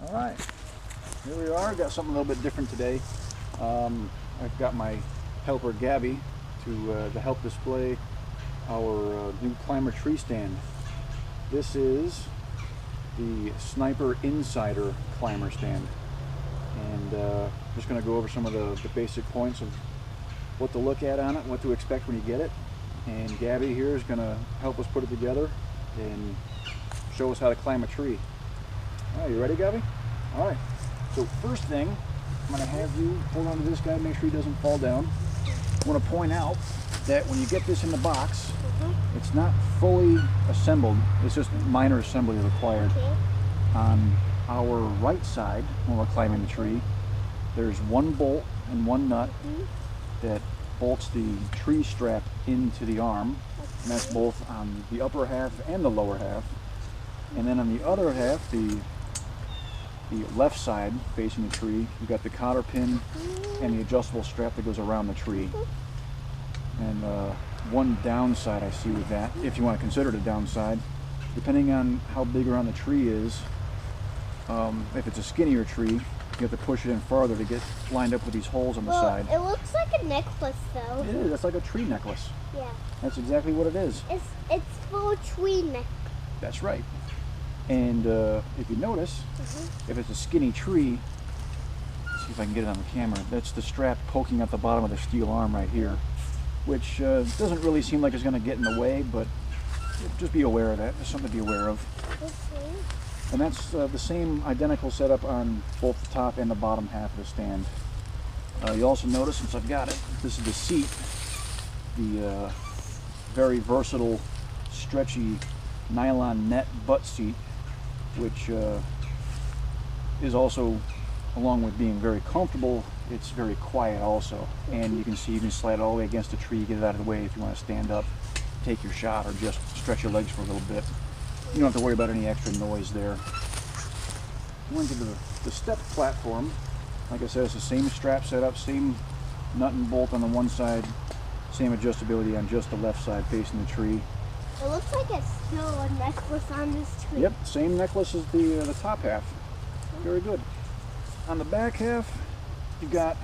All right, here we are. Got something a little bit different today. I've got my helper Gabby to help display our new climber tree stand. This is the Sniper Insider climber stand, and just going to go over some of the basic points of what to look at on it, what to expect when you get it. And Gabby here is going to help us put it together and show us how to climb a tree. All right, you ready, Gabby? All right. So first thing, I'm going to have you hold on to this guy, make sure he doesn't fall down. I want to point out that when you get this in the box, it's not fully assembled. It's just minor assembly required. On our right side, when we're climbing the tree, there's one bolt and one nut that bolts the tree strap into the arm, and that's both on the upper half and the lower half. And then on the other half, the left side facing the tree, you've got the cotter pin and the adjustable strap that goes around the tree. And one downside I see with that, if you want to consider it a downside, depending on how big around the tree is, if it's a skinnier tree, you have to push it in farther to get lined up with these holes on the side. It looks like a necklace though. It is, that's like a tree necklace. Yeah. That's exactly what it is. It's full of tree necklace. That's right. And if you notice, if it's a skinny tree, let's see if I can get it on the camera, that's the strap poking at the bottom of the steel arm right here, which doesn't really seem like it's going to get in the way, but just be aware of that. There's something to be aware of. And that's the same identical setup on both the top and the bottom half of the stand. You also notice, since I've got it, this is the seat, the very versatile, stretchy nylon net butt seat, which is also, along with being very comfortable, it's very quiet also. And you can see you can slide it all the way against the tree, get it out of the way if you want to stand up, take your shot, or just stretch your legs for a little bit. You don't have to worry about any extra noise there. Going to the step platform, like I said, it's the same strap setup, same nut and bolt on the one side, same adjustability on just the left side facing the tree. It looks like it's still a necklace on this tree. Yep, same necklace as the top half. Very good. On the back half, you've got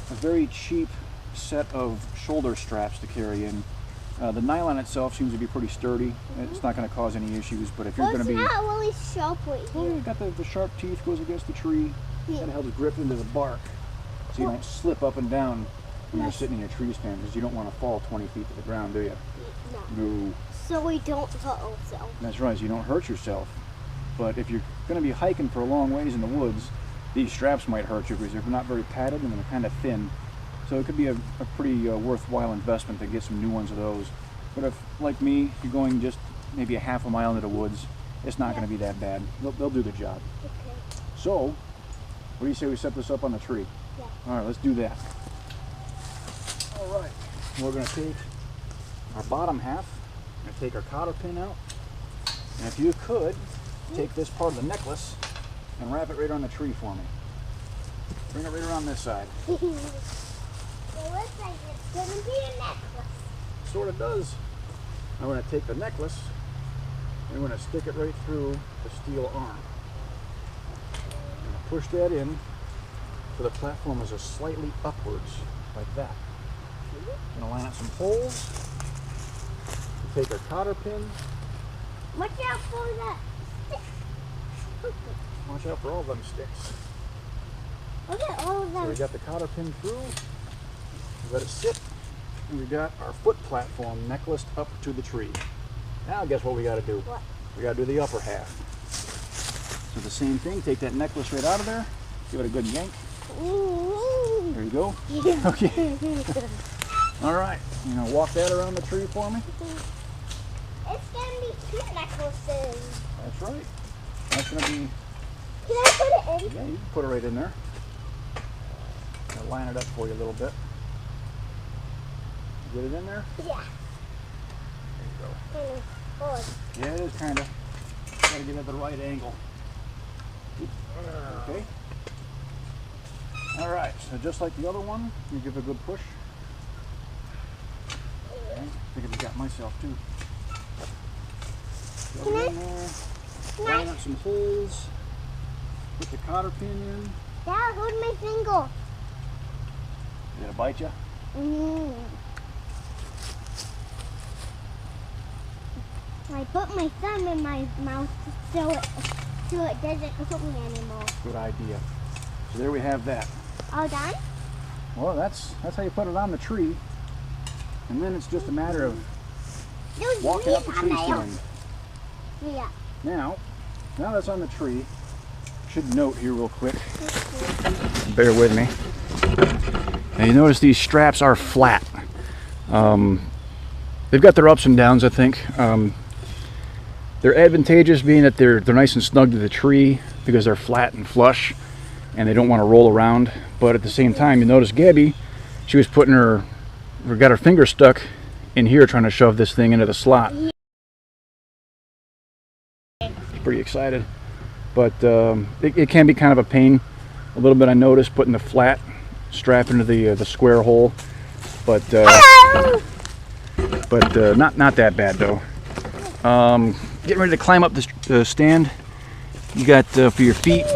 a very cheap set of shoulder straps to carry in. The nylon itself seems to be pretty sturdy. It's not going to cause any issues, but if you're going to be... It's not really sharp right here. Well, you've got the sharp teeth, goes against the tree. That helps grip into the bark so you don't slip up and down when you're sitting in your tree stand, because you don't want to fall 20 feet to the ground, do you? No. So we don't hurt ourselves. That's right, so you don't hurt yourself. But if you're going to be hiking for a long ways in the woods, these straps might hurt you because they're not very padded and they're kind of thin. So it could be a pretty worthwhile investment to get some new ones of those. But if, like me, you're going just maybe a half a mile into the woods, it's not going to be that bad. They'll do the job. Okay. So, what do you say we set this up on the tree? Yeah. All right, let's do that. All right, we're going to take our bottom half, we're going to take our cotter pin out, and if you could, take this part of the necklace and wrap it right on the tree for me. Bring it right around this side. It looks like it's going to be a necklace. Sort of does. I'm going to take the necklace and I'm going to stick it right through the steel arm. I'm going to push that in so the platform is just slightly upwards, like that. I'm going to line up some holes. We'll take our cotter pin. Watch out for that stick. Watch out for all them sticks. Look at all of them. So we got the cotter pin through. Let it sit. And we got our foot platform necklaced up to the tree. Now guess what we got to do? What? We got to do the upper half. So the same thing, take that necklace right out of there, give it a good yank. There you go. Yeah. Okay. All right, you know, walk that around the tree for me. It's going to be two necklaces. That's right. That's going to be... Can I put it in? Yeah, you can put it right in there. I'll line it up for you a little bit. Get it in there? Yeah. There you go. Forward. Yeah, it is kind of. Got to get it at the right angle. Okay. All right. So just like the other one, you give it a good push. Okay. I think I got myself too. Get it in there. Line up some holes. Put the cotter pin in. Dad, hold my finger. Did it bite you? I put my thumb in my mouth so it doesn't hurt me anymore. Good idea. So there we have that. All done? Well, that's how you put it on the tree. And then it's just a matter of walking up the tree stand. Yeah. Now that's on the tree, should note here real quick. Bear with me. Now you notice these straps are flat. They've got their ups and downs, I think. They're advantageous being that they're nice and snug to the tree because they're flat and flush and they don't want to roll around. But at the same time, you notice Gabby, she was got her finger stuck in here trying to shove this thing into the slot. Pretty excited, but it can be kind of a pain a little bit. I noticed putting the flat strap into the square hole, but not that bad though. Getting ready to climb up the stand. You got for your feet,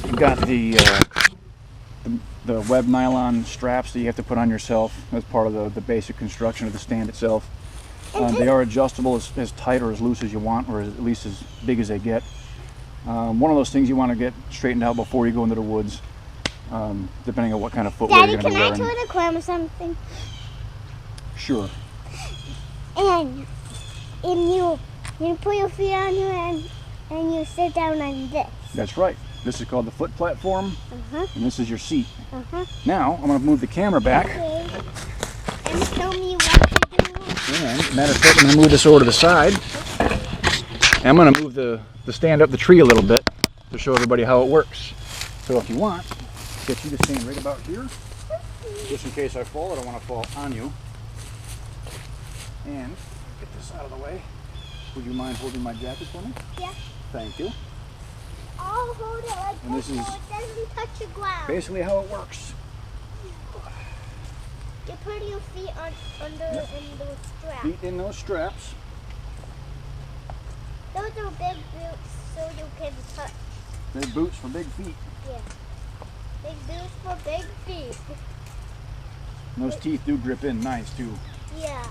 you got the web nylon straps that you have to put on yourself. That's part of the basic construction of the stand itself. They are adjustable as tight or as loose as you want, or at least as big as they get. One of those things you want to get straightened out before you go into the woods, depending on what kind of footwear Daddy, you're going to be wearing. can I tell the camera something? Sure. And you put your feet on here and you sit down on this. That's right. This is called the foot platform, and this is your seat. Now, I'm going to move the camera back. Okay. And show me what to do. And, matter of fact, I'm going to move this over to the side. And I'm going to move the stand up the tree a little bit to show everybody how it works. So if you want, get you to stand right about here. Just in case I fall, I don't want to fall on you. And get this out of the way. Would you mind holding my jacket for me? Yeah. Thank you. I'll hold it like And this this so is it doesn't touch the ground. basically how it works. You put your feet in those straps. Feet in those straps. Those are big boots so you can touch. Big boots for big feet. Yeah. Big boots for big feet. And those teeth do grip in nice too. Yeah.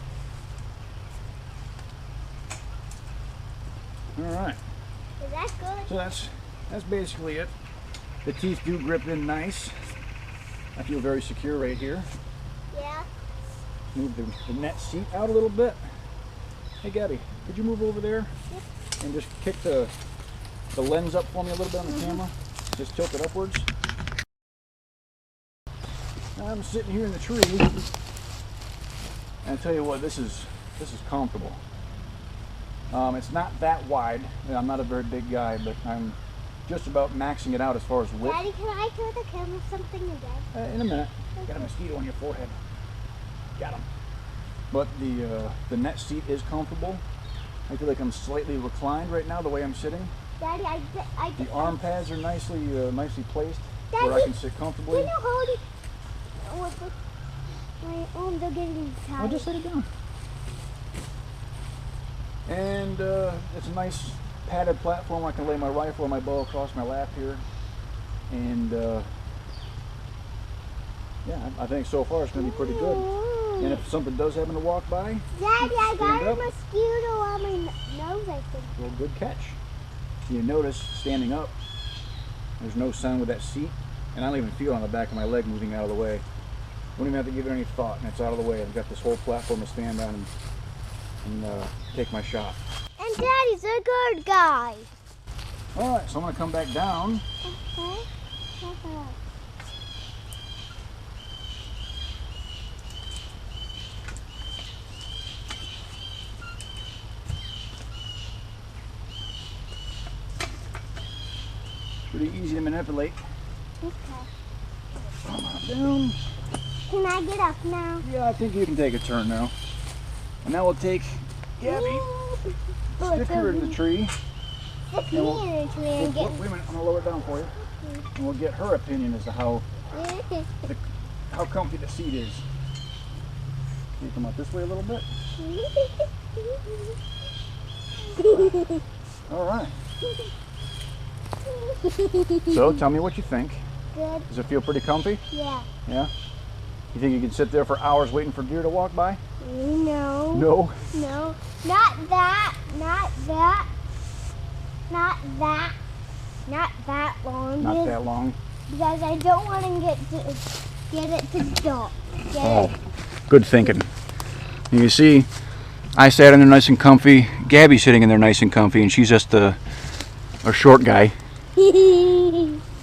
Alright. Is that good? So that's basically it. The teeth do grip in nice. I feel very secure right here. Yeah. Move the net seat out a little bit. Hey Gabby, could you move over there and just kick the lens up for me a little bit on the camera? Just tilt it upwards. I'm sitting here in the tree, and I tell you what, this is comfortable. It's not that wide. I'm not a very big guy, but I'm just about maxing it out as far as width. Daddy, can I tell the camera something again? In a minute. Got a mosquito on your forehead. Got him. But the net seat is comfortable. I feel like I'm slightly reclined right now the way I'm sitting. Daddy, The arm pads are nicely placed Daddy, where I can sit comfortably. Can you hold it? My arms are getting tired. I'll just set it down. And it's a nice padded platform. I can lay my rifle and my bow across my lap here. And yeah, I think so far it's going to be pretty good. And if something does happen to walk by, Daddy, I got a up. mosquito on my nose, I think. Well, good catch. You notice standing up, there's no sound with that seat, and I don't even feel on the back of my leg moving out of the way. Don't even have to give it any thought, and it's out of the way. I've got this whole platform to stand on and take my shot. And Daddy's a good guy. All right, so I'm going to come back down. Okay. Pretty easy to manipulate. Okay. Come on down. Can I get up now? Yeah, I think you can take a turn now. And now we'll take Gabby, stick her in the tree. Stick me in the tree and get... Wait a minute, I'm going to lower it down for you. And we'll get her opinion as to how comfy the seat is. Can you come up this way a little bit? All right. So tell me what you think. Good. Does it feel pretty comfy? Yeah. Yeah? You think you could sit there for hours waiting for deer to walk by? No. No? No. Not that. Not that. Not that. Not that long. Not that long. Because I don't want to get it to stop. Oh, good thinking. You see, I sat in there nice and comfy. Gabby's sitting in there nice and comfy, and she's just a short guy.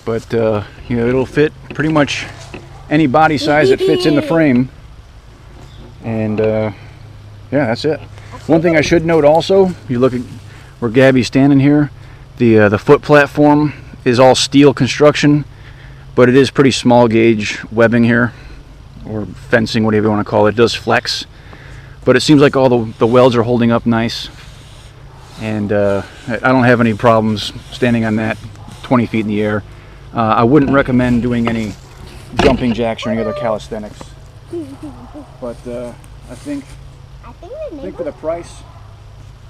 But you know, it'll fit pretty much any body size that fits in the frame. And yeah, that's it. One thing I should note also, you look at where Gabby's standing here, the foot platform is all steel construction, but it is pretty small gauge webbing here, or fencing, whatever you want to call it. It does flex, but it seems like all the welds are holding up nice, and I don't have any problems standing on that 20 feet in the air. I wouldn't recommend doing any jumping jacks or any other calisthenics, but I think for the price,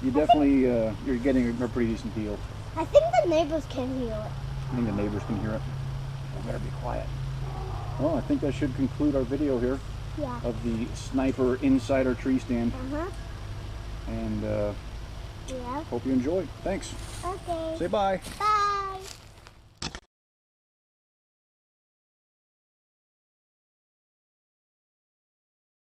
you definitely you're getting a pretty decent deal. I think the neighbors can hear it. I think the neighbors can hear it. I better be quiet. Well, I think that should conclude our video here of the Sniper inside our tree stand. And Yeah. hope you enjoyed. Thanks. Okay. Say bye. Bye.